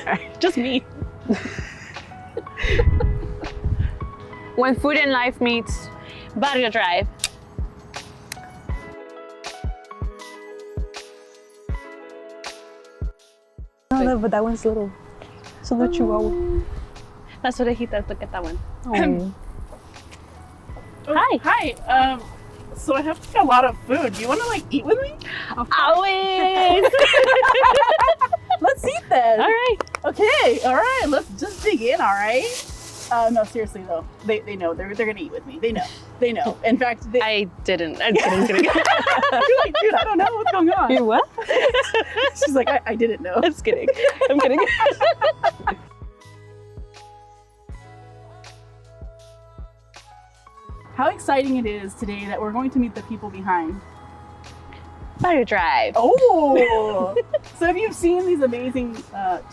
Drive. Just me. When food and life meets. Barrio Drive. No, but that one's little. So the chihuahua. Las orejitas, look at that one. Oh. Hi. Hi. So I have like a lot of food. Do you want to like eat with me? Always. Let's eat then. All right. Okay. All right. Let's just dig in. All right. No, seriously though. They know they're gonna eat with me. They know. They know. In fact, I didn't. I'm kidding. You're like, dude, I don't know what's going on. You what? She's like, I didn't know. Just kidding. I'm kidding. How exciting it is today that we're going to meet the people behind. Barrio Drive. Oh, so have you seen these amazing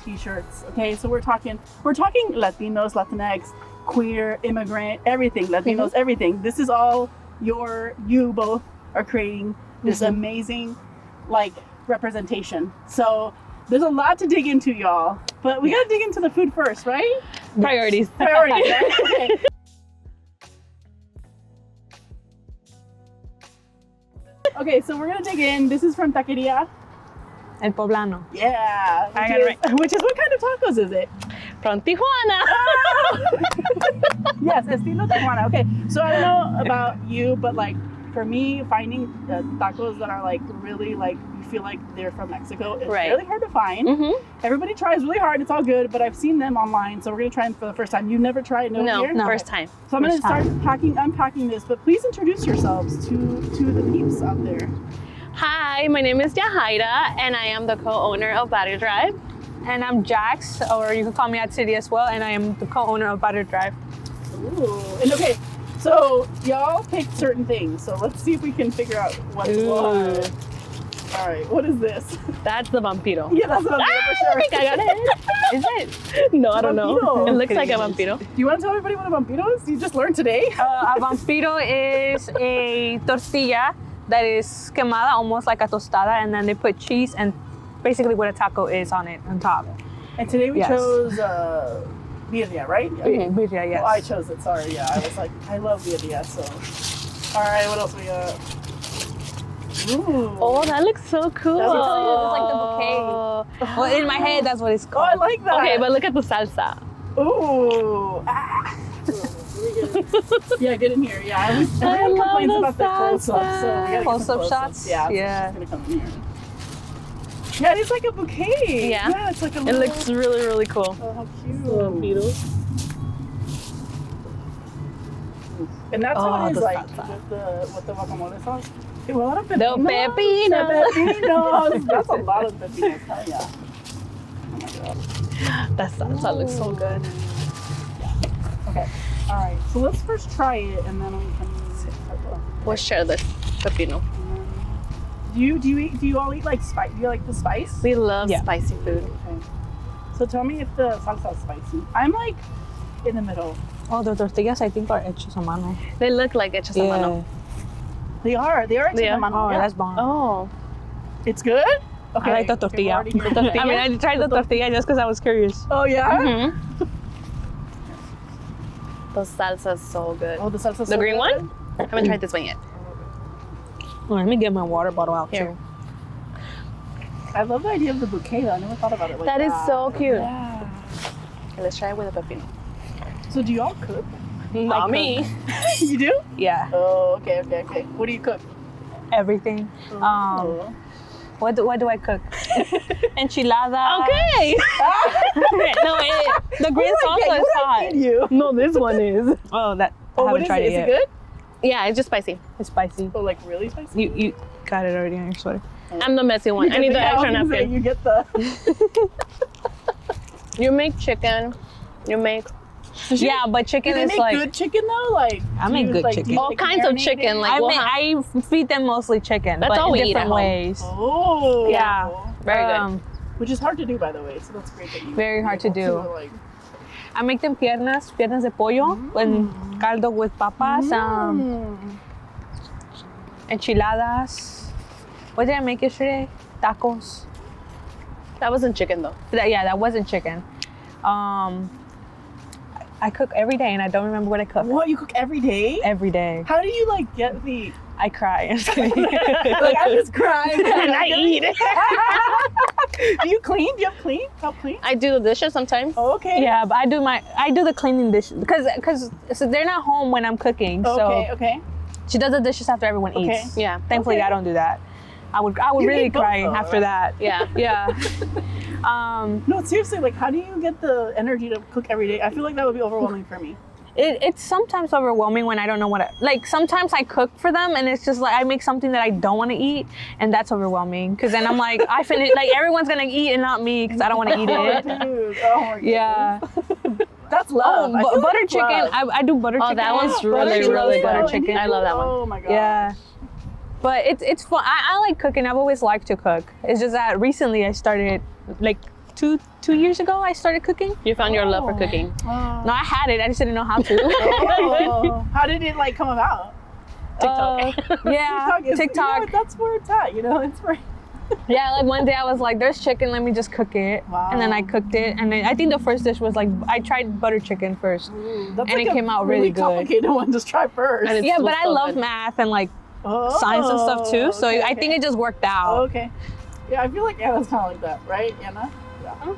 t-shirts? Okay, so we're talking Latinos, Latinx, queer, immigrant, everything, Latinos, everything. This is all you both are creating this amazing like representation. So there's a lot to dig into, y'all, but we gotta dig into the food first, right? Priorities. Priorities, right? Okay. Okay, so we're gonna dig in. This is from Taqueria. El Poblano. Yeah. I got it right. Which is what kind of tacos is it? From Tijuana. Yes, estilo Tijuana. Okay, so I don't know about you, but like for me, finding tacos that are like really like you feel like they're from Mexico is really hard to find. Everybody tries really hard. It's all good, but I've seen them online, so we're gonna try them for the first time. You've never tried it over here? No, first time. So I'm gonna start unpacking this, but please introduce yourselves to the peeps out there. Hi, my name is Yajaira, and I am the co-owner of Barrio Drive. And I'm Jax, or you can call me at City as well, and I am the co-owner of Barrio Drive. Ooh, and okay, so y'all picked certain things, so let's see if we can figure out what's what. All right, what is this? That's the vampiro. Yeah, that's what I'm doing for sure. I think I got it. Is it? No, I don't know. Vampiro. It looks like a vampiro. Do you want to tell everybody what a vampiro is? You just learned today? A vampiro is a tortilla that is quemada, almost like a tostada, and then they put cheese and basically what a taco is on it, on top. And today we chose birria, right? Birria, yes. Well, I chose it, sorry. Yeah, I was like, I love birria, so. All right, what else we got? Ooh. Oh, that looks so cool. That's It's like the bouquet. Well, in my head, that's what it's Oh, called. I like that. Okay, but look at the salsa. Ooh. Ah. Yeah, get in here. Yeah, everyone love complains the about the close-ups, so we gotta get Close-up some shots? close-ups. Yeah, Yeah. so she's gonna come in here. Yeah, it is like a bouquet. Yeah. Yeah, it's like a It little... looks really, really cool. Oh, how cute. And that's how it is the like salsa. with the guacamole sauce. A lot of The pepinos. pepinos. The pepinos. That's a lot of pepinos. Hell yeah. Oh my god. That salsa looks so good. Okay. All right. So let's first try it, and then we can. We'll share this pepino. Do you all eat like spice? Do you like the spice? We love Yeah. spicy food. Okay. So tell me if the salsa is spicy. I'm like in the middle. Oh, the tortillas I think are hechos a mano. They look like hechos a mano. They are. They are. Yeah. Oh, Yeah. that's bomb. Oh. It's good. Okay. I like the Okay, tortilla. we're already here. I mean, I tried the tortilla just because I was curious. Oh yeah. Mm-hmm. The salsa's so good. Oh, the salsa. The green one? I haven't tried this one yet. Oh, let me get my water bottle out Here. too. I love the idea of the bouquet though. I never thought about it like that. That is so cute. Yeah. Okay, let's try it with a pepino. So do you all cook? Not me. You do? Yeah, Oh, okay. What do you cook? everything. Oh. What do I cook? Enchilada. Okay. No, the green salsa is hot. You. No, this one is. Oh, that I Oh, what haven't is tried it? it Is yet. it good? Yeah, it's just spicy. It's spicy. Oh, like really spicy? You got it already on your sweater. I'm the messy one. I need the extra napkin. You get the. You make chicken. You make Yeah, but Do chicken they is make like good chicken though? Like I do make you, good like, do chicken. you, all like, kinds of marinate chicken. it? Like I feed them mostly chicken, That's but all in we eat different at home. ways. Oh. Yeah. very good. Which is hard to do, by the way. So that's great that you. Very hard to do. Like, I make them piernas de pollo with caldo with papas, enchiladas. What did I make yesterday? Tacos. That wasn't chicken though. That wasn't chicken. I cook every day and I don't remember what I cook. What, you cook every day? Every day. How do you like get the? I cry. I'm just kidding. Like I'm just crying And I eat. Do you clean? Do you have clean? Help clean? I do the dishes sometimes. Oh, okay. Yeah, but I do the cleaning dishes because so they're not home when I'm cooking. Okay. So Okay. she does the dishes after everyone Okay. eats. Yeah. Thankfully, Okay. I don't do that. I would You really need both, cry though, after right? that. Yeah. Yeah. No, seriously. Like, how do you get the energy to cook every day? I feel like that would be overwhelming for me. It's sometimes overwhelming when I don't know what like sometimes I cook for them and it's just like I make something that I don't want to eat and that's overwhelming because then I'm like I finish like everyone's gonna eat and not me because I don't want to eat it. Dude, oh my Yeah. goodness. That's love. I feel like Butter that's chicken. love. I do butter Oh, chicken. that one's Butter really, chicken. really butter good. chicken. I love that one. Oh my god. Yeah. But it's fun. I like cooking. I've always liked to cook. It's just that recently I started like two years ago I started cooking. You found your love for cooking. Oh. No, I had it. I just didn't know how to. Oh. How did it like come about? TikTok. Yeah, is- TikTok. You know what, that's where it's at. You know, it's where. Yeah, like one day I was like, "There's chicken. Let me just cook it." Wow. And then I cooked it. And then I think the first dish was like I tried butter chicken first. That's And it came out really good. complicated one. Just try first. And it's Yeah, so, but I so love good. math and like Oh, science and stuff too. So okay, I okay. think it just worked out. Oh, okay. Yeah, I feel like Anna's kind of like that, right, Anna? Yeah.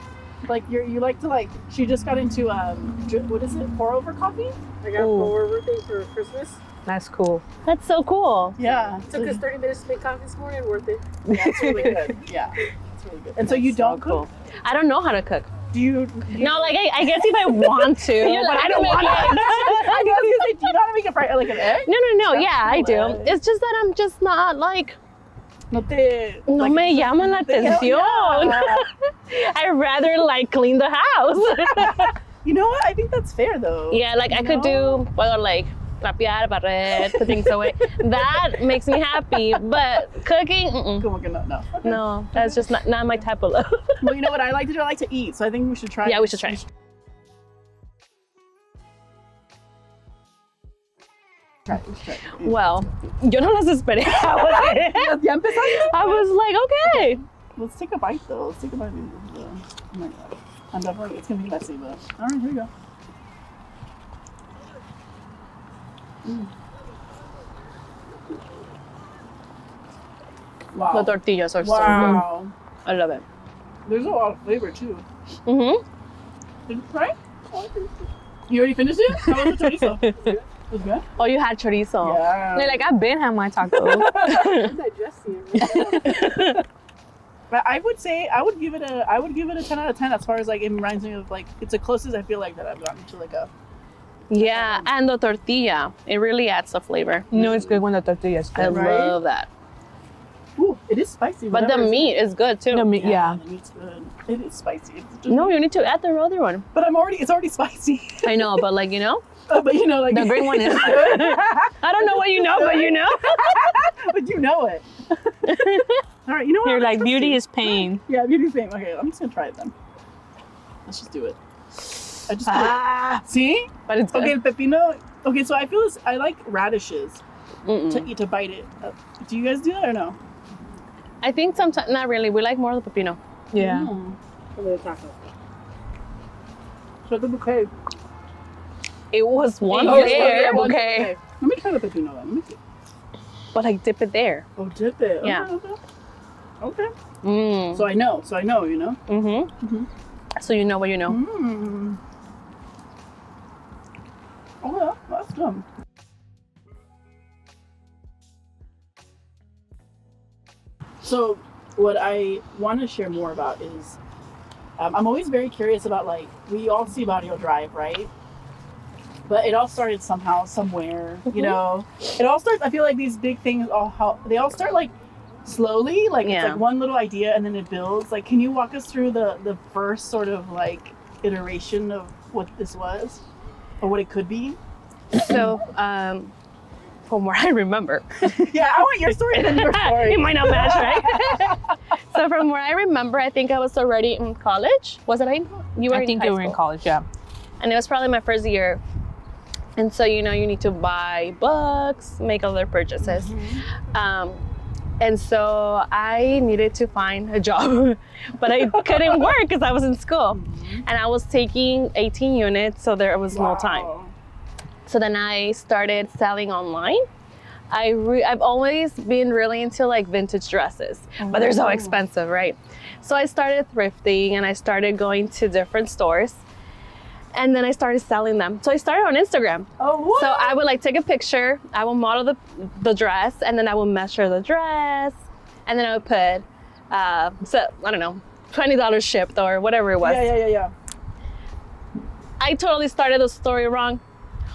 Like you like to like. She just got into what is it? Pour over coffee. I got a Ooh. pour over thing for Christmas. That's cool. That's so cool. Yeah. Took us 30 minutes to make coffee this morning. Worth it. Yeah, it's really good. Yeah, it's really good. And so you don't cook? I don't know how to cook. Do you? No, like I guess if I want to, but I don't want to. I know you say, do you know how to make a fried like an egg? No. Yeah, I do. Excellent. It's just that I'm just not like. No te. No like, me llama la atención. Yeah. I'd rather like clean the house. You know what? I think that's fair though. Yeah, like I could do, puedo like trapear, barrer, put things away. That makes me happy, but cooking, Como que no. Okay. no, that's just not my type of love. Well, you know what I like to do? I like to eat. So I think we should try. Yeah, we should try. Try. We should try. Well, yo no las esperé. ¿Ya empezaste? I was like, okay. Let's take a bite though. Let's take a bite. Oh my god. I'm definitely, it's gonna be messy, but all right, here we go. Wow. The tortillas are so good. Wow. I love it. There's a lot of flavor too. Mm-hmm. Did you try? You already finished it? How was the chorizo? It was good? Oh, you had chorizo. Yeah. They're like I've been had my taco. I'm digesting it. But I would say I would give it a 10 out of 10 as far as like it reminds me of like it's the closest I feel like that I've gotten to like a Yeah, and the tortilla, it really adds a flavor. You know it's good when the tortilla's I good. Right? love that. ooh, it is spicy. But the whatever. meat is good too. The meat, yeah. The meat's good. It is spicy. It's just, No, you need to add the other one. but it's already spicy. I know, but like, you know, But you know, like The green one is good. I don't know what you know, but you know. But you know it. All right, you know what? You're like Let's beauty see. is pain. Yeah, beauty's pain. Okay, I'm just gonna try it then. Let's just do it. I just see. But it's good. Okay, pepino. Okay, so I feel this. I like radishes Mm-mm. to eat to bite it. Do you guys do that or no? I think sometimes, not really. We like more of the pepino. Yeah. For the taco. So the bouquet. It was one Oh, there, yeah, one okay. Let me try the pepino then. Let me see. but like dip it there. Oh, dip it. Yeah. Okay. Okay. Mm. So I know. You know. Mm-hmm. Mhm. So you know what you know. Mm. Oh yeah, that's good. So what I want to share more about is I'm always very curious about, like, we all see Barrio Drive, right? But it all started somehow, somewhere, you know? It all starts, I feel like these big things, they all start like slowly, like Yeah. it's like one little idea and then it builds. Like, can you walk us through the first sort of like iteration of what this was or what it could be? So, from where I remember, Yeah, I want your story than your story. it might not match, right? So from where I remember, I think I was already in college. Was it? You were I in think high you were in school. college, yeah. And it was probably my first year. And so, you know, you need to buy books, make other purchases. And so I needed to find a job, but I couldn't work because I was in school. And I was taking 18 units, so there was no time. So then I started selling online. I've always been really into like vintage dresses, but they're so expensive, right? So I started thrifting and I started going to different stores. And then I started selling them. So I started on Instagram. Oh, what? So I would like take a picture, I will model the dress, and then I will measure the dress, and then I would put, so I don't know, $20 shipped or whatever it was. Yeah. I totally started the story wrong.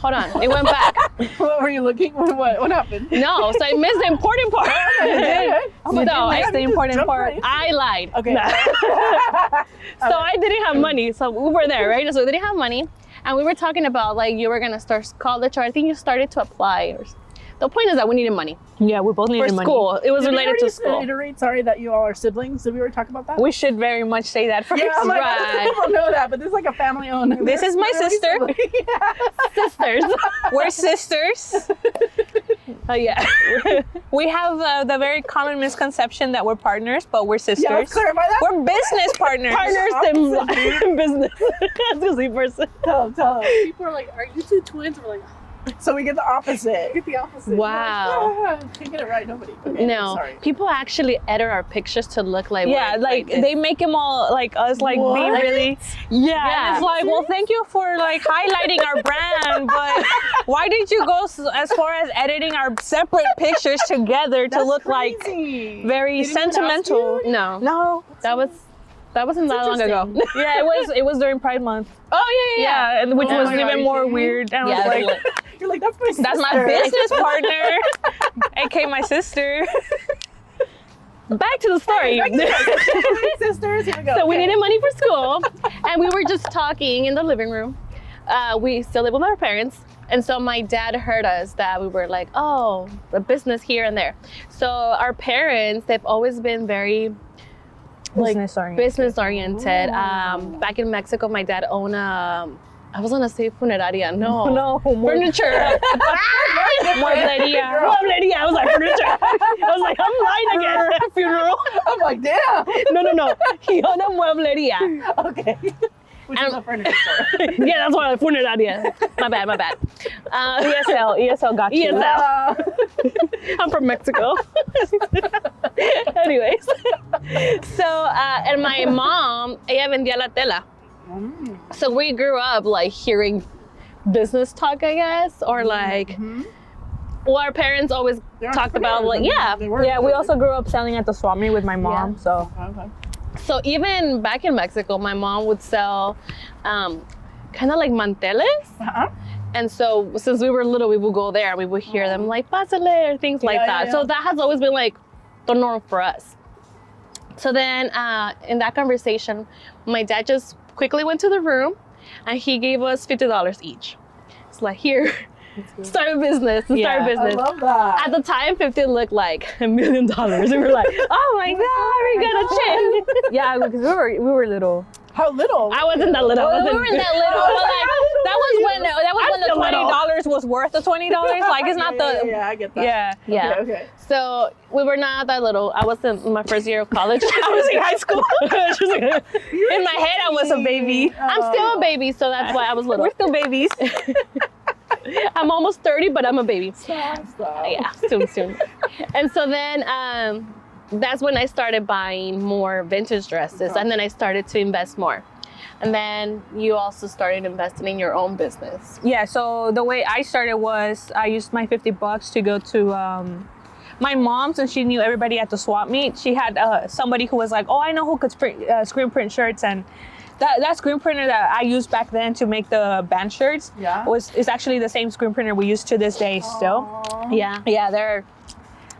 Hold on, it went back. What were you looking? What happened? No, so I missed the important part. I'm like, No, I That's the important jump part. right. I lied. Okay. So I didn't have money. So we were there, right? So we didn't have money. And we were talking about like you were gonna start college, or I think you started to apply. The point is that we needed money Yeah, we both for needed money. school. It was Did we related to already school. Reiterate, sorry that you all are siblings. Did we already talk about that? We should very much say that first. Yeah, I'm like, Right. people know that, but this is like a family-owned. This is my sister. Sisters. We're sisters. Oh yeah. We have the very common misconception that we're partners, but we're sisters. Yeah, let's clarify that. We're business partners. Partners in business. I was gonna say person. Tell them. People are like, are you two twins? We're like, So we get the opposite. get the opposite. Wow. Can't get it right, nobody. Okay, No, sorry. people actually edit our pictures to look like Yeah, we're like this. they make them all like us, like be What? really. Yeah, and Yeah. it's like, well, thank you for like highlighting our brand, but why did you go as far as editing our separate pictures together to That's look like crazy. very They didn't even ask sentimental? you? No, No. that wasn't that long ago. Yeah, it was during Pride Month. Oh yeah. Yeah, and which Oh was my God, even are you more kidding me? weird. And I Yeah, was like, You're like, that's my sister. that's my business partner, aka my sister. Back to the story. Sisters, here we go. So we Okay. needed money for school, and we were just talking in the living room. We still live with our parents, and so my dad heard us that we were like, oh, a business here and there. So our parents, they've always been very like business oriented. Back in Mexico, my dad owned a, I was gonna say funeraria, no, furniture. Muebleria. Muebleria. I was like furniture. I was like, I'm lying again. Funeral. I'm like, damn. No. He owned a muebleria. Okay. Which is And- a furniture store. Yeah, that's what funeraria. My bad. ESL got you. ESL. I'm from Mexico. Anyways, so and my mom, ella vendía la tela. So we grew up like hearing business talk, I guess, or like, well, our parents always talked about like, yeah. Yeah, we also grew up selling at the swap meet with my mom, so. Okay. So even back in Mexico, my mom would sell kind of like manteles. Uh-huh. And so since we were little, we would go there and we would hear them like pásale or things like that. Yeah. So that has always been like the norm for us. So then in that conversation, my dad just quickly went to the room and he gave us $50 each. It's like, here, start a business. Start a I business. love that. At the time, 50 looked like $1 million. We were like, oh my God, we got a chin. Yeah, because we were little. How little? I wasn't that little. We weren't that little, but like that was when the still little. $20 was worth the $20. Like it's not the Yeah, I get that. yeah. Okay. So we were not that little. I was in my first year of college. I was in high school. In my head, I was a baby. I'm still a baby, so that's why I was little. We're still babies. I'm almost 30, but I'm a baby. Stop. Yeah, soon. And so then that's when I started buying more vintage dresses, and then I started to invest more. And then you also started investing in your own business. Yeah, so the way I started was I used my $50 to go to my mom's, and she knew everybody at the swap meet. She had somebody who was like, oh, I know who could screen print shirts, and that screen printer that I used back then to make the band shirts is actually the same screen printer we use to this day still. Yeah. Yeah,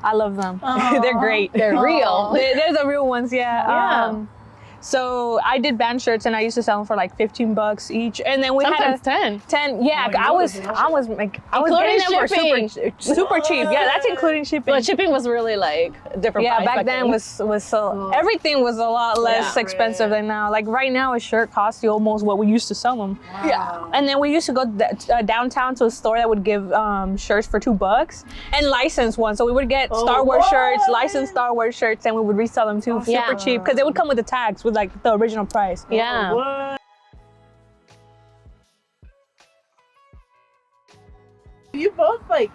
I love them. They're great. They're real. They're the real ones, yeah. Yeah. So I did band shirts and I used to sell them for like $15 each. And then we Sometimes had 10. 10. Yeah, Oh, I was getting them for shipping. super cheap. Yeah, that's including shipping. But shipping was really like a different Yeah, price back then was so everything was a lot less expensive than now. Like right now, a shirt costs you almost what we used to sell them. Wow. Yeah, and then we used to go downtown to a store that would give shirts for $2 and licensed ones. So we would get Star Wars shirts, licensed Star Wars shirts, and we would resell them too, super cheap because they would come with the tags with like the original price. Yeah. What? You both like.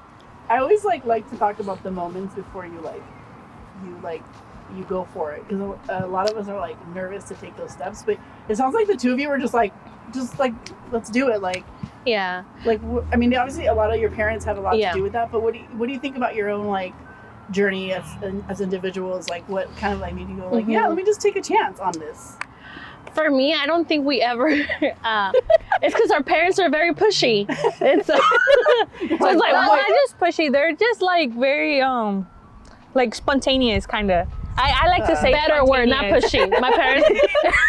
I always like to talk about the moments before you go for it, because a lot of us are like nervous to take those steps. But it sounds like the two of you were just like let's do it. Like Yeah. like I mean, obviously a lot of your parents had a lot Yeah. to do with that. But what do you think about your own like journey as individuals? Like what kind of like made you go like yeah, let me just take a chance on this. For me, I don't think we ever. It's because our parents are very pushy. It's so it's like Well, not just pushy. They're just like very like spontaneous kind of. I like to say better word, not spontaneous. pushy. My parents.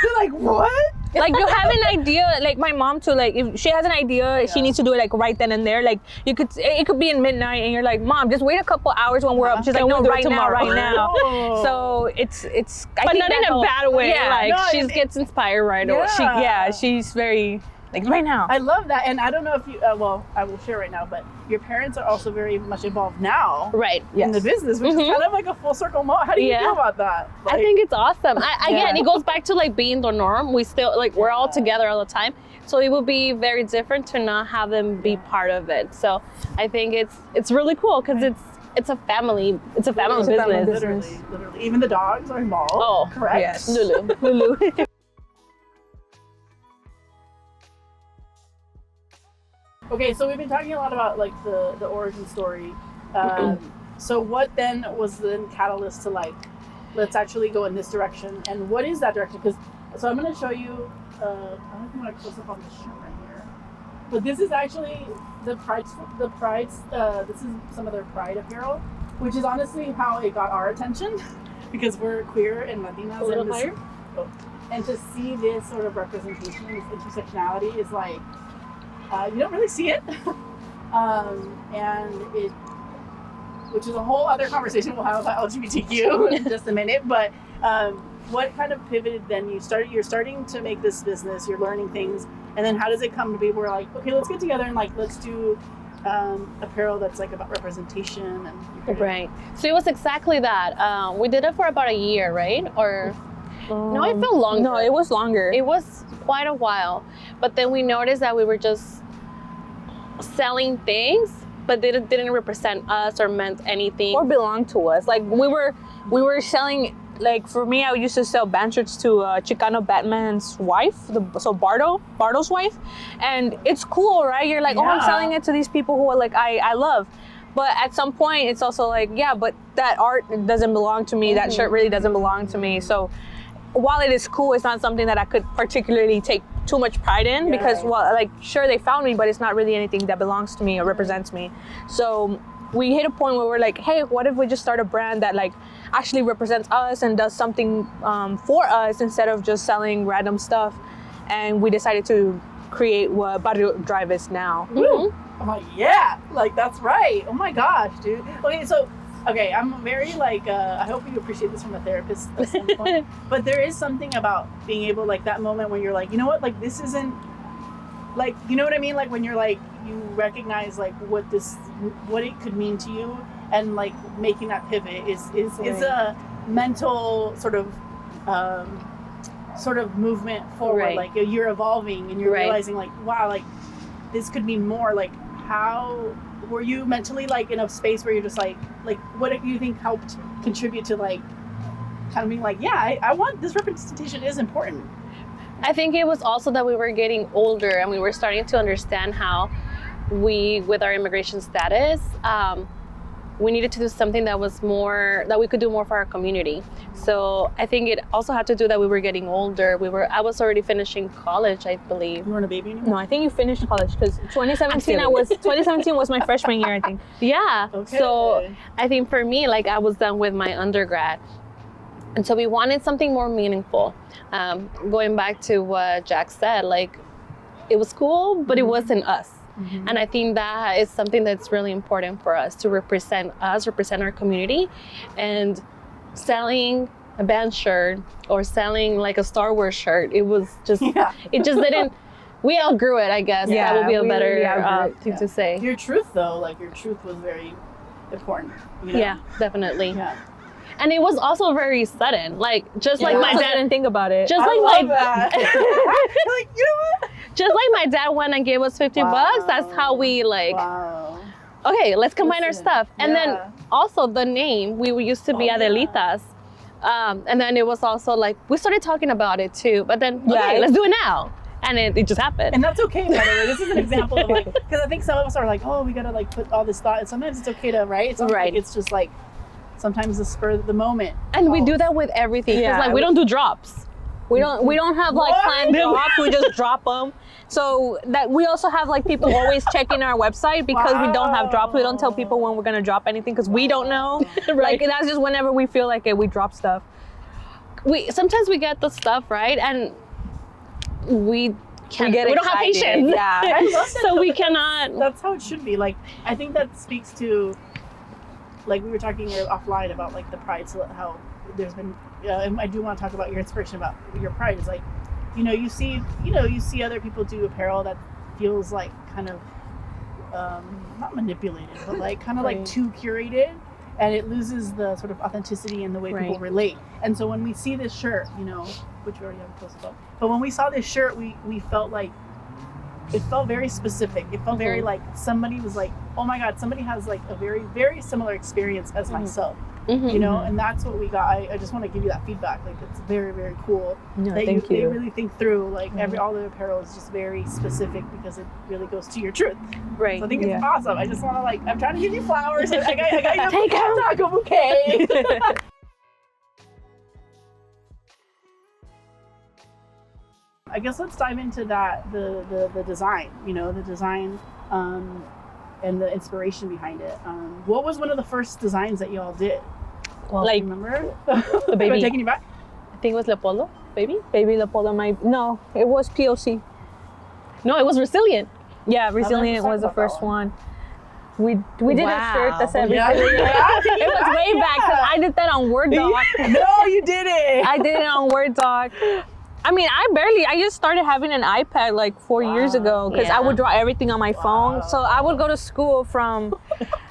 You're like what? Like you have an idea, like my mom too, like if she has an idea, she needs to do it like right then and there. Like it could be in midnight and you're like, Mom, just wait a couple hours when we're up. She's like, no, we'll do it right now, tomorrow. right now. Oh. So it's I But think not in that a whole- bad way. Yeah, Like No, she gets inspired right away. she's very like right now. I love that, and I don't know if you. Well, I will share right now, but your parents are also very much involved now Right. in the business, which is kind of like a full circle moment. How do you feel about that? I think it's awesome. Again, it goes back to like being the norm. We still like we're all together all the time, so it would be very different to not have them be part of it. So I think it's really cool because it's a family. It's a family business. Literally, even the dogs are involved. Oh, correct. yes. Lulu. Okay, so we've been talking a lot about like the origin story. So what then was the catalyst to like, let's actually go in this direction? And what is that direction? Because so I'm going to show you. I don't know if you want to close up on this shirt right here, but this is actually the Pride's. This is some of their Pride apparel, which is honestly how it got our attention, because we're queer and Latinas. A little and higher. And to see this sort of representation, this intersectionality, is like. You don't really see it, and which is a whole other conversation we'll have about LGBTQ in just a minute. But what kind of pivoted then? You're starting to make this business. You're learning things, and then how does it come to be? We're like, okay, let's get together and like let's do apparel that's like about representation and Right. So it was exactly that. We did it for about a year, right? Or no, it felt longer. No, it was longer. It was quite a while, but then we noticed that we were just selling things, but they didn't represent us or meant anything. or belong to us. Like we were selling. Like for me, I used to sell band shirts to Chicano Batman's wife, so Bardo's wife, and it's cool, right? You're like, oh, I'm selling it to these people who are like I love. But at some point, it's also like, yeah, but that art doesn't belong to me. That shirt really doesn't belong to me. So while it is cool, it's not something that I could particularly take too much pride in because, well, like, sure, they found me, but it's not really anything that belongs to me or represents me. So we hit a point where we're like, hey, what if we just start a brand that, like, actually represents us and does something for us instead of just selling random stuff? And we decided to create what Barrio Drive is now. I'm like, yeah, like that's right. Oh my gosh, dude. Okay, I'm very like, I hope you appreciate this from a therapist standpoint, but there is something about being able, like that moment when you're like, you know what, like this isn't, like, you know what I mean? Like when you're like, you recognize like what it could mean to you, and like making that pivot is a mental sort of movement forward. Right. Like you're evolving and you're realizing like, wow, like this could mean more. Like how were you mentally like in a space where you're just like what do you think helped contribute to like kind of being like, yeah, I want this representation is important? I think it was also that we were getting older and we were starting to understand how we, with our immigration status, we needed to do something that was more, that we could do more for our community. So I think it also had to do that we were getting older. I was already finishing college, I believe. You weren't a baby anymore? No, I think you finished college because 2017 was my freshman year, I think. Yeah. Okay. So I think for me, like I was done with my undergrad. And so we wanted something more meaningful. Going back to what Jack said, like, it was cool, but it wasn't us. And I think that is something that's really important for us to represent us, represent our community. And selling a band shirt or selling like a Star Wars shirt, it was just, it just didn't, we outgrew it, I guess. Yeah, that would be a we better really thing to say. Your truth, though, like your truth was very important. You know? Yeah, definitely. Yeah. And it was also very sudden, like just like my I dad. didn't think about it. Just I like love my that. Like, you know what? just like my dad went and gave us $50. That's how we like. Wow. Okay, let's combine our Listen, stuff. And yeah. then also the name, we used to be Oh, yeah. Adelitas. And then it was also like, we started talking about it too, but then, Yeah. okay, let's do it now. And it just happened. And that's okay, by the way. This is an example of like, because I think some of us are like, oh, we gotta like put all this thought. And sometimes it's okay to write. It's not Right. like it's just like, sometimes the spur of the moment. And we do that with everything. 'Cause, Yeah. like, we don't do drops. We don't have like What? planned drops. We just drop them. So that we also have like people always checking our website because we don't have drops. We don't tell people when we're gonna drop anything because we don't know. Like that's just whenever we feel like it, we drop stuff. Sometimes we get the stuff, right? And we can't, we don't have excited. patience. Yeah. I love that. So we cannot. That's how it should be. Like, I think that speaks to, like we were talking offline about like the pride. So how there's been, and I do want to talk about your inspiration about your pride. Is like, you see other people do apparel that feels like kind of not manipulated, but like kind of like too curated, and it loses the sort of authenticity and the way people relate. And so when we see this shirt, which we already have posted up, but when we saw this shirt, we felt like it felt very specific. It felt very like somebody was like, oh my God, somebody has like a very, very similar experience as myself. And that's what we got. I just want to give you that feedback. Like, it's very, very cool No, that thank they you. really think through. Like all the apparel is just very specific because it really goes to your truth. Right. So I think it's awesome. I just want to I'm trying to give you flowers. I got you Take 'em. taco bouquet. I guess let's dive into that the design. The design. And the inspiration behind it. What was one of the first designs that y'all did? Well, Do you remember? The baby. Am I taking you back? I think it was Leopoldo, baby. Baby Leopoldo, no, it was POC. No, it was Resilient. Yeah, Resilient talk was the about that first one. We did a shirt that said Yeah. Resilient. It was way back because I did that on Word doc. No, you didn't. I did it on Word doc. I mean, I just started having an iPad like 4 years ago because I would draw everything on my phone. So I would go to school from,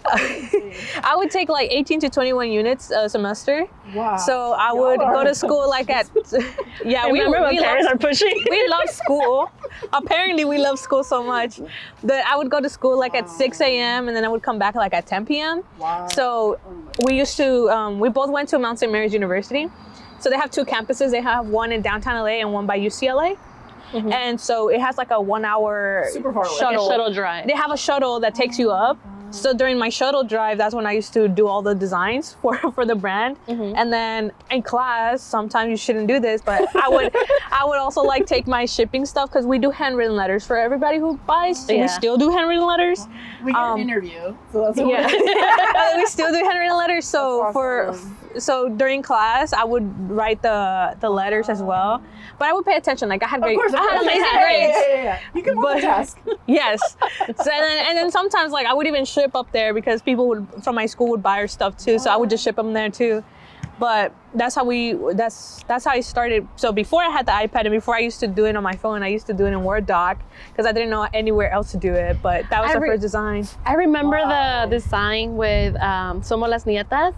I would take like 18 to 21 units a semester. Wow. So I would go to school like at, we Remember when parents love, are pushing? we love school. Apparently we love school so much that I would go to school like at 6 a.m. and then I would come back like at 10 p.m. Wow. So we used to, we both went to Mount St. Mary's University. So they have two campuses. They have one in downtown LA and one by UCLA. And so it has like a 1 hour Super far away. shuttle. Like a shuttle drive. They have a shuttle that takes you up. So during my shuttle drive, that's when I used to do all the designs for the brand. And then in class, sometimes you shouldn't do this, but I would also like take my shipping stuff because we do handwritten letters for everybody who buys. So we still do handwritten letters. We get an interview, so that's what We still do handwritten letters. So That's so during class, I would write the letters as well. But I would pay attention. Like I had Of course, I had amazing yeah, grades. yeah. You can But- multitask. Yes. So, and then sometimes like I would even ship up there because people from my school would buy our stuff too. So I would just ship them there too. But that's how I started. So before I had the iPad and before I used to do it on my phone, I used to do it in Word doc because I didn't know anywhere else to do it. But that was the first design. I remember the design with Somos las Nietas.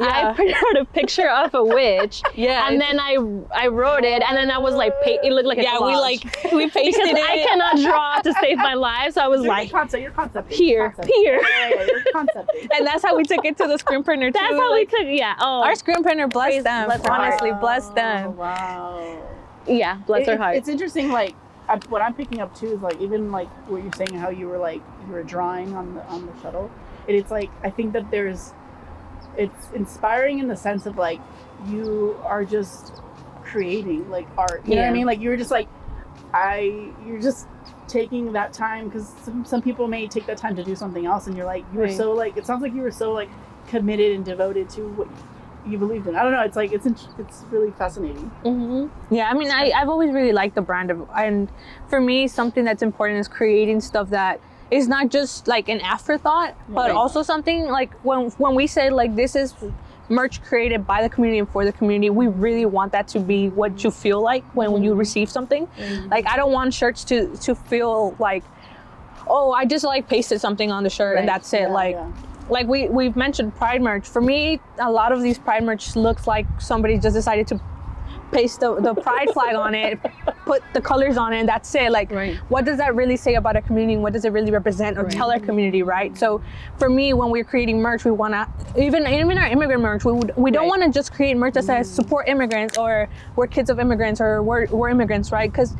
Yeah. I printed out a picture of a witch. Yeah. And then I wrote it, and then I was like, it looked like a collage. we pasted because it. I cannot draw to save my life, so I was like, Your concept. here. Your concept. And that's how we took it to the screen printer too. That's how we took. Yeah. Oh. Our screen printer, bless them. bless her heart. Honestly, bless them. Wow. Yeah. Bless her heart. It's interesting. Like what I'm picking up too is like even like what you're saying, how you were drawing on the shuttle. And it's like I think that it's inspiring in the sense of like you are just creating like art. You know what I mean? Like you're just like you're just taking that time because some people may take that time to do something else, and you're like you were so like it sounds like you were so like committed and devoted to you believed in. I don't know. It's like it's really fascinating. Yeah, I mean, I've always really liked the brand and for me, something that's important is creating stuff that is not just like an afterthought, but also something like when we say like this is merch created by the community and for the community, we really want that to be what you feel like when you receive something. Like I don't want shirts to feel like, oh, I just like pasted something on the shirt and that's it. Like we've mentioned Pride merch. For me, a lot of these Pride merch looks like somebody just decided to paste the Pride flag on it, put the colors on it, and that's it. Like, what does that really say about our community? What does it really represent or tell our community, right? So for me, when we're creating merch, we want to, even our immigrant merch, we don't want to just create merch that says support immigrants or we're kids of immigrants or we're immigrants, right? Because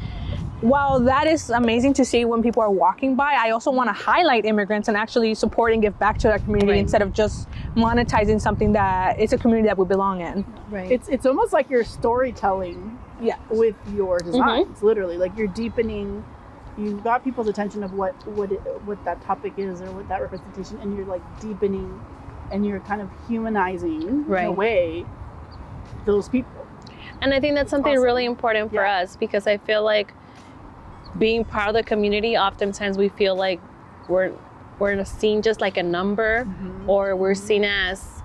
while that is amazing to see when people are walking by, I also want to highlight immigrants and actually support and give back to our community instead of just monetizing something that it's a community that we belong in. It's almost like you're storytelling with your designs, literally. Like you're deepening, you've got people's attention of what that topic is or what that representation, and you're like deepening and you're kind of humanizing in a way those people. And I think that's something really important for us, because I feel like being part of the community, oftentimes we feel like we're seen just like a number, or we're seen as,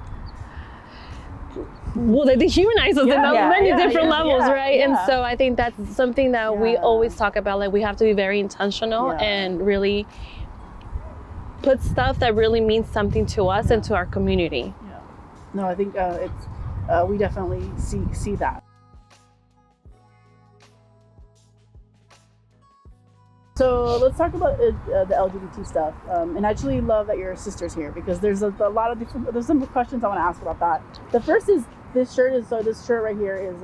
well, they dehumanize us in many different levels, right? And so I think that's something that we always talk about. Like we have to be very intentional and really put stuff that really means something to us and to our community. No, I think we definitely see that. So let's talk about the LGBT stuff, and I actually love that your sister's here, because there's a lot of there's some questions I want to ask about that. The first is this shirt right here is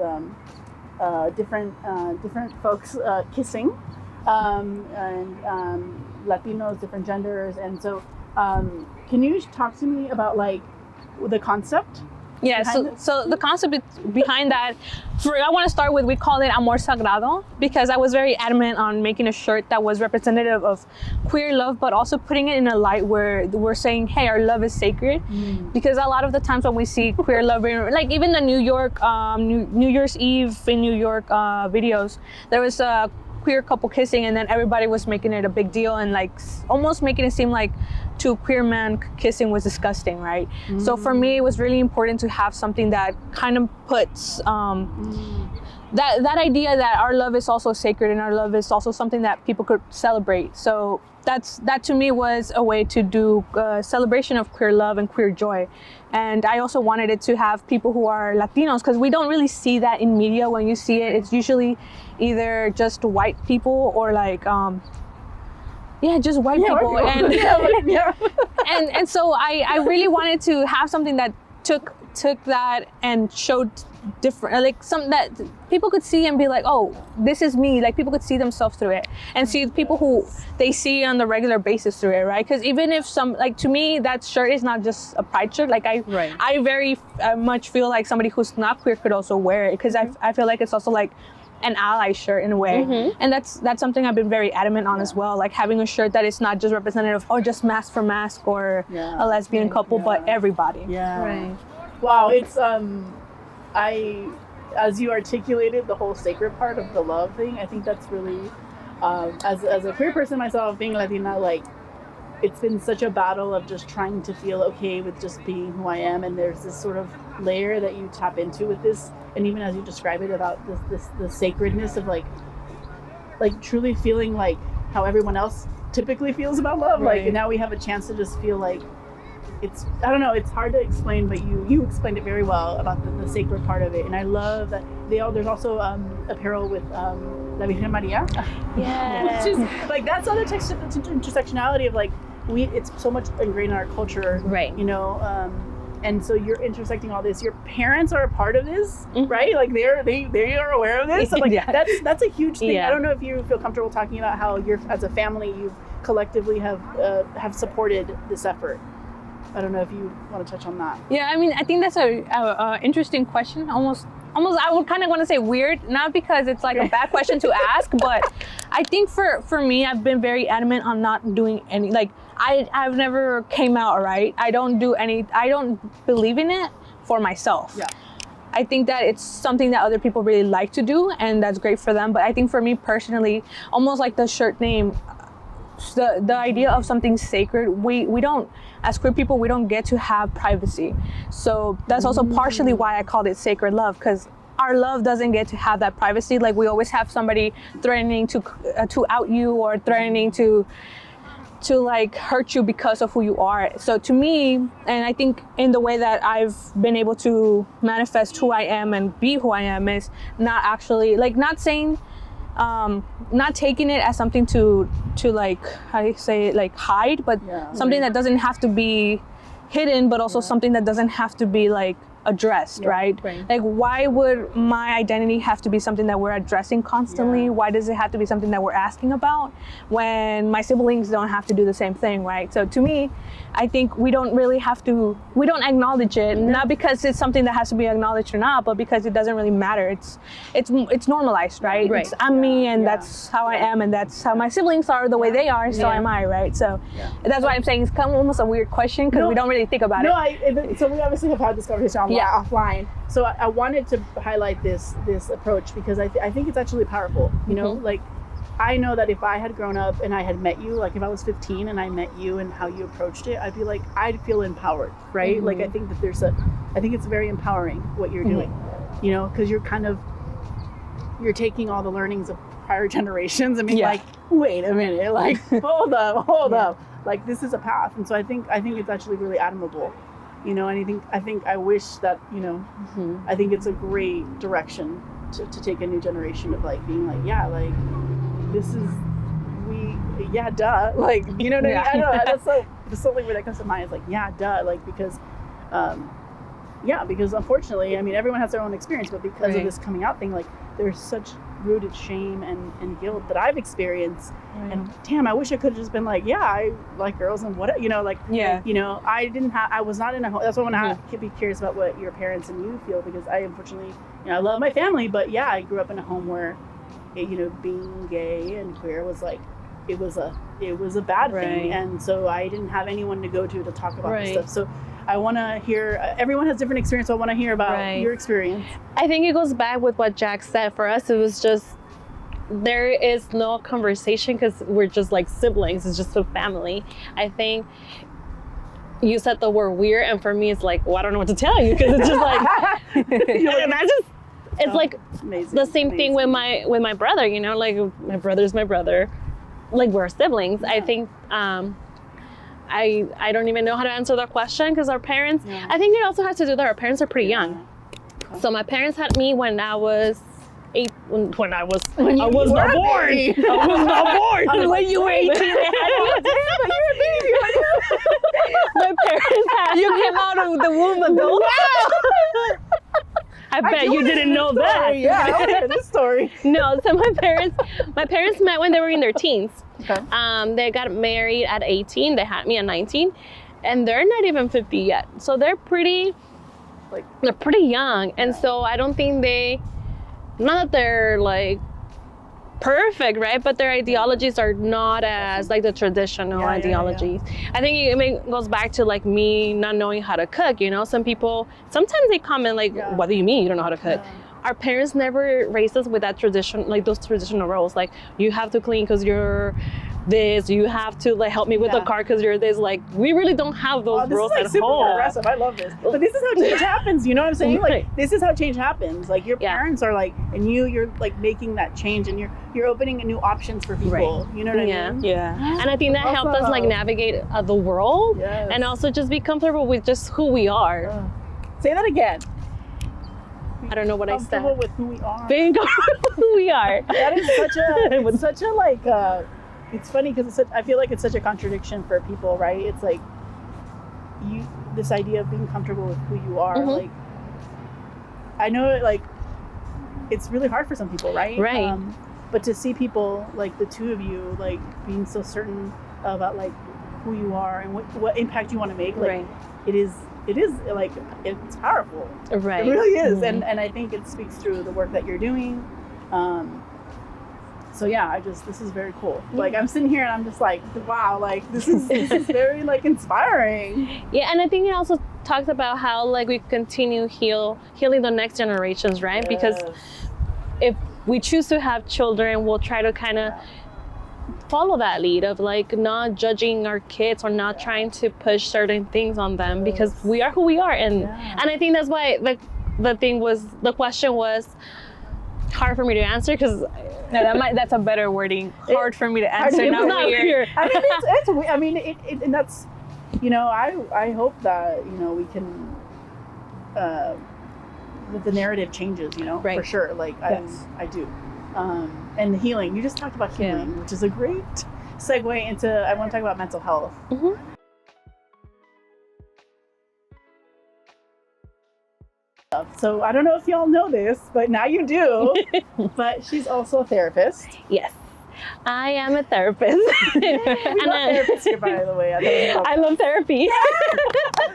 different folks kissing, and Latinos, different genders, and so can you talk to me about like the concept? Yeah, so the concept behind that, I want to start with, we call it Amor Sagrado, because I was very adamant on making a shirt that was representative of queer love, but also putting it in a light where we're saying, hey, our love is sacred. Because a lot of the times when we see queer love, like even the New York, New Year's Eve in New York videos, there was a queer couple kissing, and then everybody was making it a big deal and like almost making it seem like two queer men kissing was disgusting, right? So for me, it was really important to have something that kind of puts that idea that our love is also sacred and our love is also something that people could celebrate. So that to me was a way to do a celebration of queer love and queer joy. And I also wanted it to have people who are Latinos, because we don't really see that in media. When you see it, it's usually either just white people or like just white people. And so I really wanted to have something that took that and showed different, like some that people could see and be like, oh, this is me. Like people could see themselves through it and see people who they see on the regular basis through it, right? Because even if to me, that shirt is not just a pride shirt. Like I very much feel like somebody who's not queer could also wear it, because I feel like it's also like an ally shirt in a way. And that's something I've been very adamant on as well, like having a shirt that is not just representative of just mask for mask or a lesbian couple, but everybody. Wow, it's as you articulated the whole sacred part of the love thing, I think that's really as a queer person myself, being Latina, like it's been such a battle of just trying to feel okay with just being who I am, and there's this sort of layer that you tap into with this, and even as you describe it about the sacredness of like truly feeling like how everyone else typically feels about love, like, and now we have a chance to just feel like it's, I don't know, it's hard to explain, but you explained it very well about the sacred part of it. And I love that there's also apparel with La Virgen Maria. Yeah. Which is like, that's other intersectionality of like, it's so much ingrained in our culture, right? You know, and so you're intersecting all this. Your parents are a part of this, right? Like they are aware of this. So like that's a huge thing. I don't know if you feel comfortable talking about how you're, as a family, you collectively have supported this effort. I don't know if you want to touch on that. Yeah, I mean, I think that's a interesting question. Almost, I would kind of want to say weird, not because it's like a bad question to ask, but I think for me, I've been very adamant on not doing any, like, I've never came out, right? I don't believe in it for myself. Yeah. I think that it's something that other people really like to do, and that's great for them. But I think for me personally, almost like the shirt name, the idea of something sacred, we don't, as queer people, we don't get to have privacy. So that's also partially why I called it sacred love, because our love doesn't get to have that privacy. Like we always have somebody threatening to out you, or threatening to like hurt you because of who you are. So to me, and I think in the way that I've been able to manifest who I am and be who I am, is not actually like not saying, not taking it as something to like, how do you say it, like hide, but something that doesn't have to be hidden, but also something that doesn't have to be like addressed, right? Like, why would my identity have to be something that we're addressing constantly? Why does it have to be something that we're asking about when my siblings don't have to do the same thing, right? So to me, I think we don't really have to, we don't acknowledge it, not because it's something that has to be acknowledged or not, but because it doesn't really matter. It's normalized, right? It's, I'm me, and that's how I am, and that's how my siblings are the way they are, so am I, right? So that's why I'm saying it's kind of almost a weird question, because we don't really think about it. So we obviously have had this conversation offline. So I wanted to highlight this approach, because I think it's actually powerful. You know, like, I know that if I had grown up and I had met you, like if I was 15 and I met you and how you approached it, I'd be like, I'd feel empowered, right? Like, I think that I think it's very empowering what you're doing, you know, because you're you're taking all the learnings of prior generations and being like, wait a minute, like, hold up. Like, this is a path. And so I think it's actually really admirable. You know, and I think I wish that, you know, I think it's a great direction to take a new generation of like being like, like, this is, duh. Like, you know what I mean? I don't know. That's something that comes to mind is like, duh. Like, because unfortunately, I mean, everyone has their own experience, but because of this coming out thing, like, there's such rooted shame and guilt that I've experienced. And damn, I wish I could have just been like, I like girls and what, you know, like, you know, I was not in a home. That's why I want to be curious about what your parents and you feel, because I unfortunately, you know, I love my family, but I grew up in a home where, you know, being gay and queer was like, it was a bad thing. And so I didn't have anyone to go to talk about this stuff. So I want to hear, everyone has different experience, so I want to hear about your experience. I think it goes back with what Jack said. For us, it was just, there is no conversation because we're just like siblings. It's just a family. I think you said the word weird, and for me, it's like, well, I don't know what to tell you, because it's just like, and I just, it's like the same thing with my brother, you know, like my brother's my brother, like we're siblings. I think, I don't even know how to answer that question, because our parents, I think it also has to do that our parents are pretty young. So my parents had me when I was 8, when I was not born. I was not born. When you were 18, they had you. Damn, you're a baby. My parents had You came out of the womb adult. I bet you didn't know that. Yeah, I want to hear this story. No, so my parents met when they were in their teens. Okay. They got married at 18. They had me at 19, and they're not even 50 yet. So they're pretty young. And so I don't think not that they're like perfect, right? But their ideologies are not as like the traditional ideologies. I think it goes back to like me not knowing how to cook. You know, sometimes they comment like, what do you mean you don't know how to cook? Our parents never raised us with that tradition, like those traditional roles. Like, you have to clean because you're this, you have to like help me with the car because you're this. Like, we really don't have those roles at super home. Progressive. I love this. But this is how change happens. You know what I'm saying? Like, this is how change happens. Like, your parents are like, and you're like making that change, and you're opening new options for people. You know what I mean? Yeah. And I think that helped us like navigate the world, and also just be comfortable with just who we are. Say that again. I don't know what I said. Comfortable with who we are. Being comfortable with who we are. That is such a like. It's funny because I feel like it's such a contradiction for people, right? It's like this idea of being comfortable with who you are. Like, I know, like, it's really hard for some people, right? Right. But to see people like the two of you, like, being so certain about like who you are and what impact you want to make, like, it is like, it's powerful. Right. It really is. And I think it speaks through the work that you're doing. So this is very cool. Like, I'm sitting here and I'm just like, wow, like, this is very like inspiring. Yeah, and I think it also talked about how like we continue healing the next generations, right? Because if we choose to have children, we'll try to kind of follow that lead of like not judging our kids or not trying to push certain things on them because we are who we are. And I think that's why the question was hard for me to answer because that's a better wording. Hard for me to answer. It was not weird. I mean, it's I mean, it and that's, you know, I hope that, you know, we can, that the narrative changes, you know, for sure. Like, I do. And the healing, you just talked about healing, which is a great segue into, I want to talk about mental health. Mm-hmm. So I don't know if y'all know this, but now you do. But she's also a therapist. Yes, I am a therapist. And therapist here, by the way. I love therapy.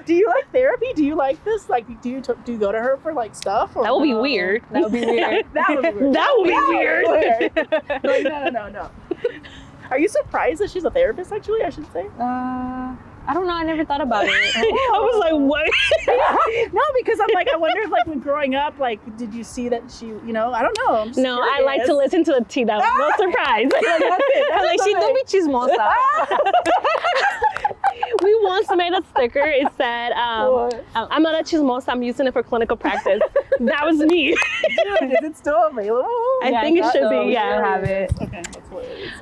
Do you like therapy? Do you like this? Like, do you go to her for like stuff? Or that would be weird. That would be weird. That would be weird. That would be weird. Like, no. Are you surprised that she's a therapist? Actually, I should say. I don't know. I never thought about it. I was like, what? No, because I'm like, I wonder if like when growing up, like, did you see that she, you know, I don't know. I'm just no, curious. I like to listen to the tea. That was no surprise. Like she do be chismosa. We once made a sticker. It said, I'm not a chismosa. I'm using it for clinical practice. That was me. Dude, is it still available? I think it should be. Yeah, I have it. Okay, that's hilarious.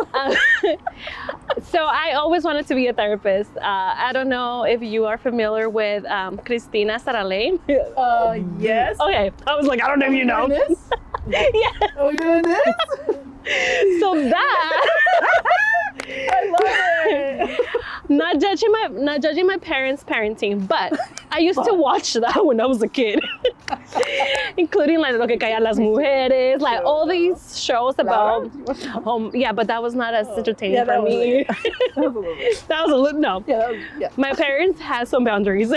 So I always wanted to be a therapist. I don't know if you are familiar with Cristina Saraley. Yes. Okay, I was like, I don't know if you know. This? Yeah. Are we doing this? So that I love it. not judging my parents' parenting, but I used to watch that when I was a kid, including like Lo que callan las mujeres, like all these shows about. Yeah, but that was not as entertaining for me. That was a little no. Yeah. My parents had some boundaries.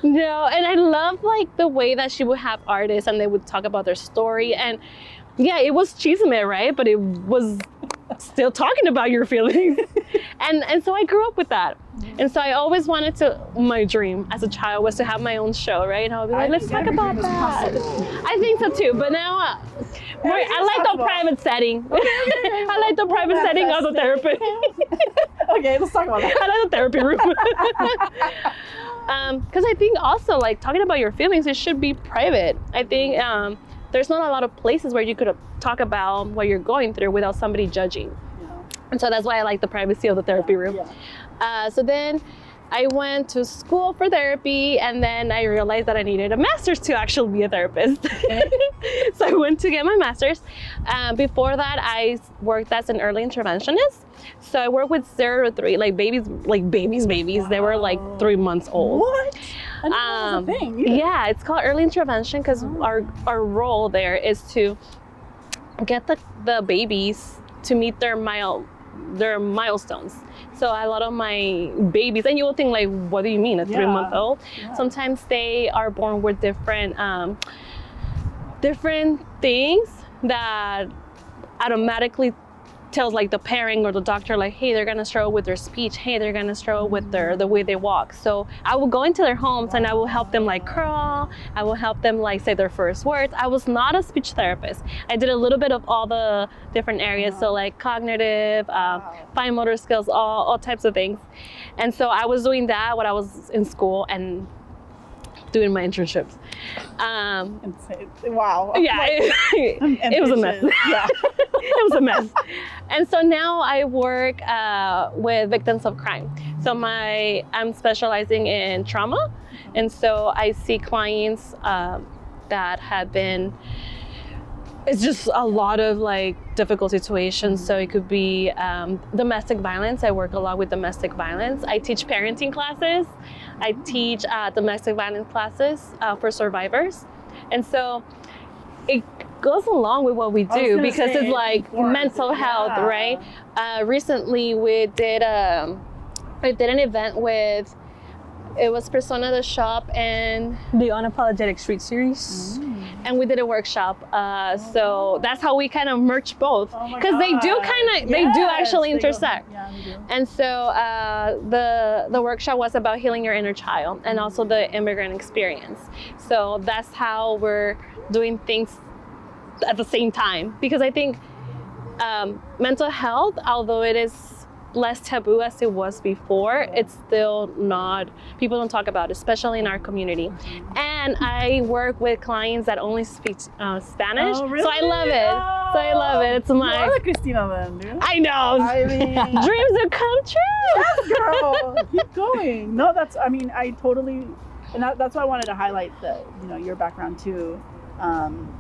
No, and I love like the way that she would have artists and they would talk about their story, and yeah, it was chisme, right? But it was still talking about your feelings. And so I grew up with that. And so I always wanted to, my dream as a child was to have my own show, right? And I would be like, let's talk about that. I think so too, but now I like the private setting. I like the private setting of the therapist. Okay, let's talk about that. I like the therapy room. Because I think also like talking about your feelings, it should be private. I think there's not a lot of places where you could talk about what you're going through without somebody judging. Yeah. And so that's why I like the privacy of the therapy room. Yeah. So then I went to school for therapy, and then I realized that I needed a master's to actually be a therapist. So I went to get my master's. Before that, I worked as an early interventionist. So I worked with 0 to 3, like babies. Wow. They were like 3 months old. What? I didn't know that was a thing. Yeah, it's called early intervention because our role there is to get the babies to meet their milestones. So a lot of my babies, and you will think like, what do you mean, a 3-month-old? Yeah. Sometimes they are born with different things that automatically tells like the parent or the doctor like, hey, they're gonna struggle with their speech, hey, they're gonna struggle with the way they walk. So I will go into their homes and I will help them like crawl, I will help them like say their first words. I was not a speech therapist. I did a little bit of all the different areas, so like cognitive, fine motor skills, all types of things. And so I was doing that when I was in school and doing my internships. Wow. Yeah, it was a mess. Yeah. It was a mess. And so now I work with victims of crime. So I'm specializing in trauma. And so I see clients that have been, it's just a lot of like difficult situations. So it could be domestic violence. I work a lot with domestic violence. I teach parenting classes. I teach domestic violence classes for survivors. And so it goes along with what we do because it's like mental health, right? Recently we did an event with, it was Persona the Shop and the Unapologetic Street Series. and we did a workshop. So that's how we kind of merged both, Oh my because they do God. kind of, they do Yes, actually they go- intersect. Yeah, they do. And so the workshop was about healing your inner child and also the immigrant experience. So that's how we're doing things at the same time, because I think mental health, although it is less taboo as it was before, it's still not, people don't talk about it, especially in our community. And I work with clients that only speak Spanish, Oh, really? so I love it. So I love it. It's You my, are the Christina then, dude. I know, I mean, dreams have come true. yes, girl, keep going. No, that's, I mean, I totally, and that's why I wanted to highlight the, you know, your background too,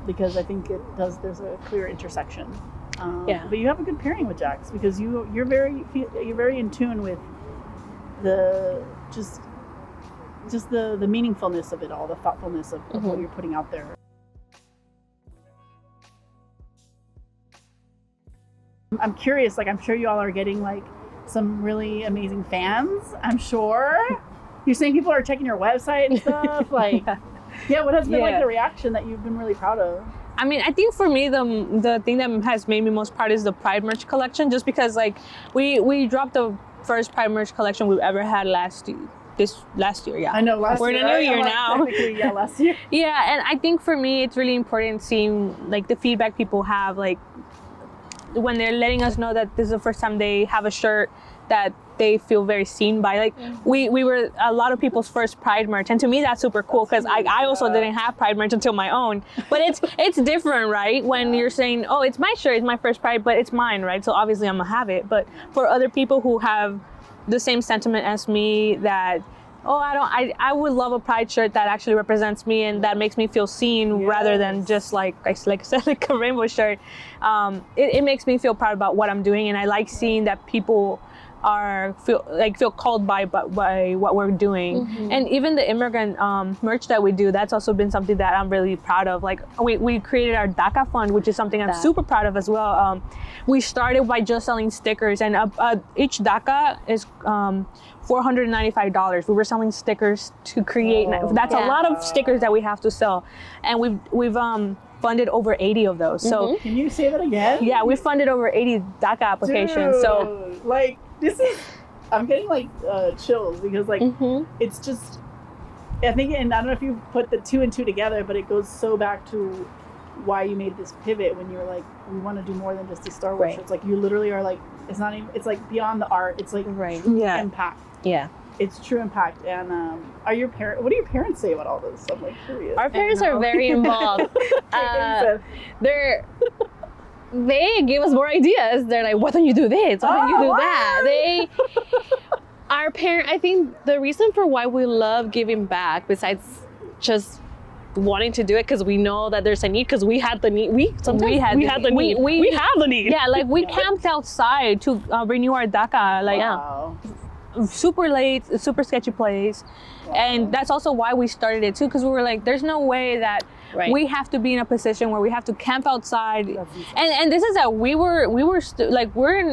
because I think it does, there's a clear intersection. Yeah. But you have a good pairing with Jax, because you're very in tune with the just the meaningfulness of it all, the thoughtfulness of what you're putting out there. I'm curious, like, I'm sure you all are getting like some really amazing fans. I'm sure you're saying people are checking your website and stuff. Like, yeah, what has been like the reaction that you've been really proud of? I mean, I think for me, the thing that has made me most proud is the Pride merch collection, just because like we dropped the first Pride merch collection we've ever had last year. Yeah. I know last We're year. in a new right? year I'm like, now. technically, yeah, last year. Yeah, and I think for me, it's really important seeing like the feedback people have, like when they're letting us know that this is the first time they have a shirt that they feel very seen by. Like we were a lot of people's first Pride merch, and to me that's super cool, because I also didn't have Pride merch until my own. But it's different, right? When you're saying, oh, it's my shirt, it's my first Pride, but it's mine, right? So obviously I'm gonna have it. But for other people who have the same sentiment as me, that I would love a Pride shirt that actually represents me and that makes me feel seen, rather than just like I said, like a rainbow shirt. It makes me feel proud about what I'm doing, and I like seeing that people feel called by what we're doing. And even the immigrant merch that we do, that's also been something that I'm really proud of. Like we created our DACA fund, which is something I'm super proud of as well. We started by just selling stickers, and each DACA is $495. We were selling stickers to create. That's a lot of stickers that we have to sell, and we've funded over 80 of those. So Can you say that again? yeah, we funded over 80 DACA applications. Dude, So like, this is, I'm getting like chills, because like it's just, I think, and I don't know if you put the two and two together, but it goes so back to why you made this pivot when you were like, we want to do more than just the Star Wars shirts. Like, you literally are like, it's not even, it's like beyond the art, it's like true impact. Yeah. It's true impact. And what do your parents say about all this? I'm like curious. Our parents are very involved. They give us more ideas. They're like, why don't you do this? Why don't you do that? Our parents, I think the reason for why we love giving back, besides just wanting to do it because we know that there's a need, because we had the need. We had the need. We have the need. yeah, like we camped outside to renew our DACA. Like Wow. super late, super sketchy place. And that's also why we started it too, because we were like, there's no way that we have to be in a position where we have to camp outside. And this is that we're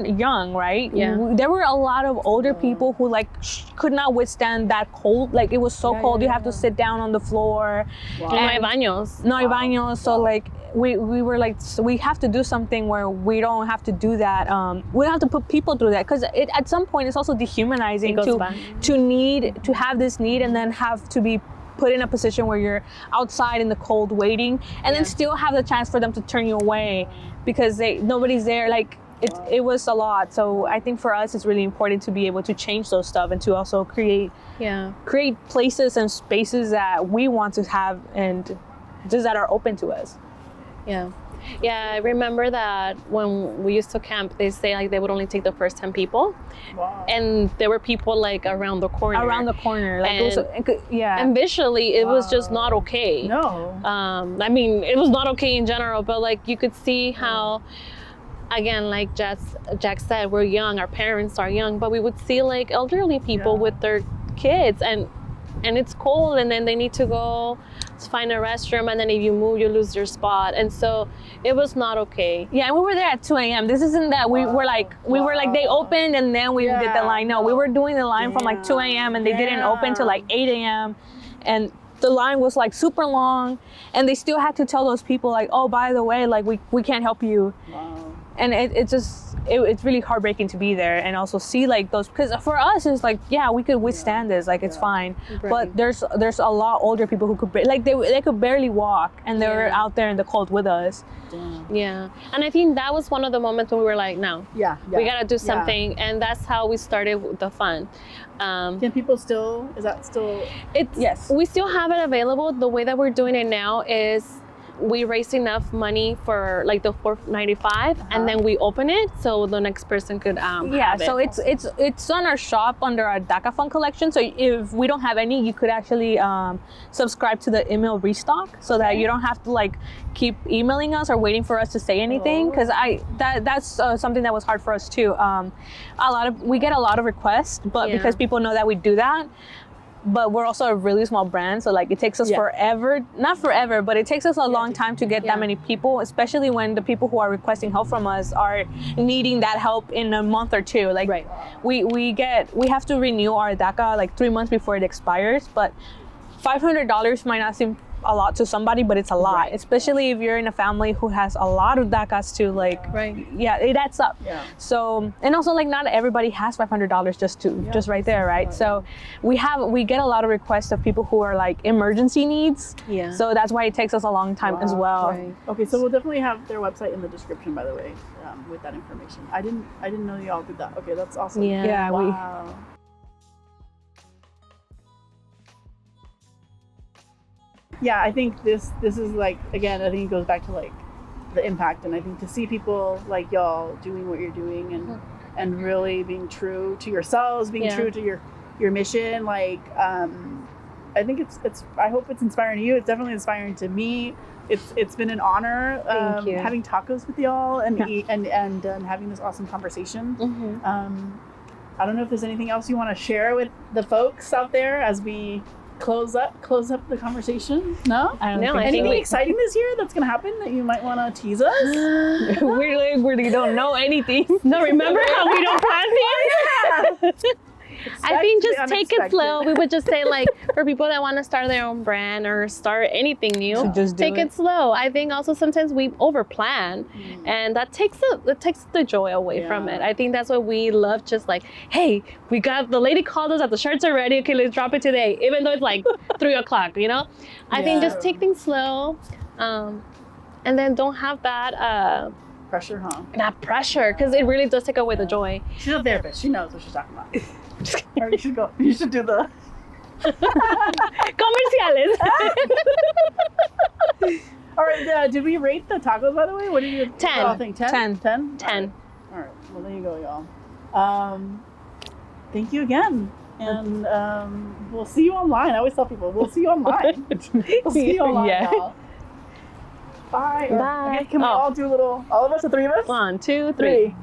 young, right? Yeah. There were a lot of older people who like could not withstand that cold. Like it was so cold, you have to sit down on the floor. No hay baños. No hay baños. So like we were like, so we have to do something where we don't have to do that. We don't have to put people through that, because at some point it's also dehumanizing to have this need and then have to be put in a position where you're outside in the cold waiting, and then still have the chance for them to turn you away because nobody's there. Like it was a lot. So I think for us it's really important to be able to change those stuff and to also create places and spaces that we want to have and just that are open to us. Yeah, I remember that when we used to camp, they say like they would only take the first 10 people. Wow. And there were people like around the corner. Like and visually it was just not okay. No. I mean, it was not okay in general, but like you could see how, again, like Jack said, we're young, our parents are young, but we would see like elderly people with their kids, and it's cold, and then they need to go to find a restroom, and then if you move, you lose your spot. And so it was not okay. Yeah, and we were there at 2 a.m. This isn't that we were like they opened and then we did the line. No, we were doing the line from like 2 a.m. and they didn't open till like 8 a.m. And the line was like super long, and they still had to tell those people like, oh, by the way, like we can't help you. Wow. And it's really heartbreaking to be there and also see like those, because for us it's like, yeah, we could withstand this, like it's fine. Right. But there's a lot older people who could like they could barely walk, and they were out there in the cold with us. Damn. Yeah, and I think that was one of the moments when we were like, no, Yeah. we gotta do something, and that's how we started with the fund. Can people still? Is that still? It's Yes. we still have it available. The way that we're doing it now is we raise enough money for like the $4.95, and then we open it so the next person could Yeah, have so it. it's on our shop under our DACA fund collection. So if we don't have any, you could actually subscribe to the email restock, so that you don't have to like keep emailing us or waiting for us to say anything. Because that's something that was hard for us too. We get a lot of requests, but because people know that we do that. But we're also a really small brand, so like it takes us forever, not forever, but it takes us a long time to get that many people, especially when the people who are requesting help from us are needing that help in a month or two. Like we have to renew our DACA like 3 months before it expires, but $500 might not seem a lot to somebody, but it's a lot, especially if you're in a family who has a lot of DACAs to like, yeah, it adds up. Yeah. So, and also like not everybody has $500 just right there, right? So we get a lot of requests of people who are like emergency needs. Yeah. So that's why it takes us a long time as well. Right. Okay, so we'll definitely have their website in the description, by the way, with that information. I didn't know y'all did that. Okay, that's awesome. Yeah, Wow. Yeah, I think this is like, again, I think it goes back to like the impact, and I think to see people like y'all doing what you're doing and really being true to yourselves, being true to your mission, like I think it's I hope it's inspiring to you. It's definitely inspiring to me. It's been an honor having tacos with y'all and having this awesome conversation. I don't know if there's anything else you want to share with the folks out there as we close up the conversation. No? I don't No, think I think Anything exciting this year that's gonna happen that you might want to tease us? we don't know anything. No, remember how we don't plan things? I think just take it slow. We would just say like for people that want to start their own brand or start anything new, So just do take it slow. I think also sometimes we over plan, and that takes the joy away from it. I think that's what we love. Just like, hey, we got the lady called us that the shirts are ready. Okay, let's drop it today, even though it's like 3 o'clock. You know, I think just take things slow, and then don't have that Pressure, huh? that pressure, because it really does take away the joy. She's a therapist. She knows what she's talking about. Or you should go. You should do the Comerciales. All right. Did we rate the tacos, by the way? What did you? 10. Oh, I think 10. 10. All right. Well, there you go, y'all. Thank you again, and we'll see you online. I always tell people we'll see you online. We'll see you online, y'all. Bye. Bye. Okay, can we all do a little? All of us, the three of us. 1, 2, 3.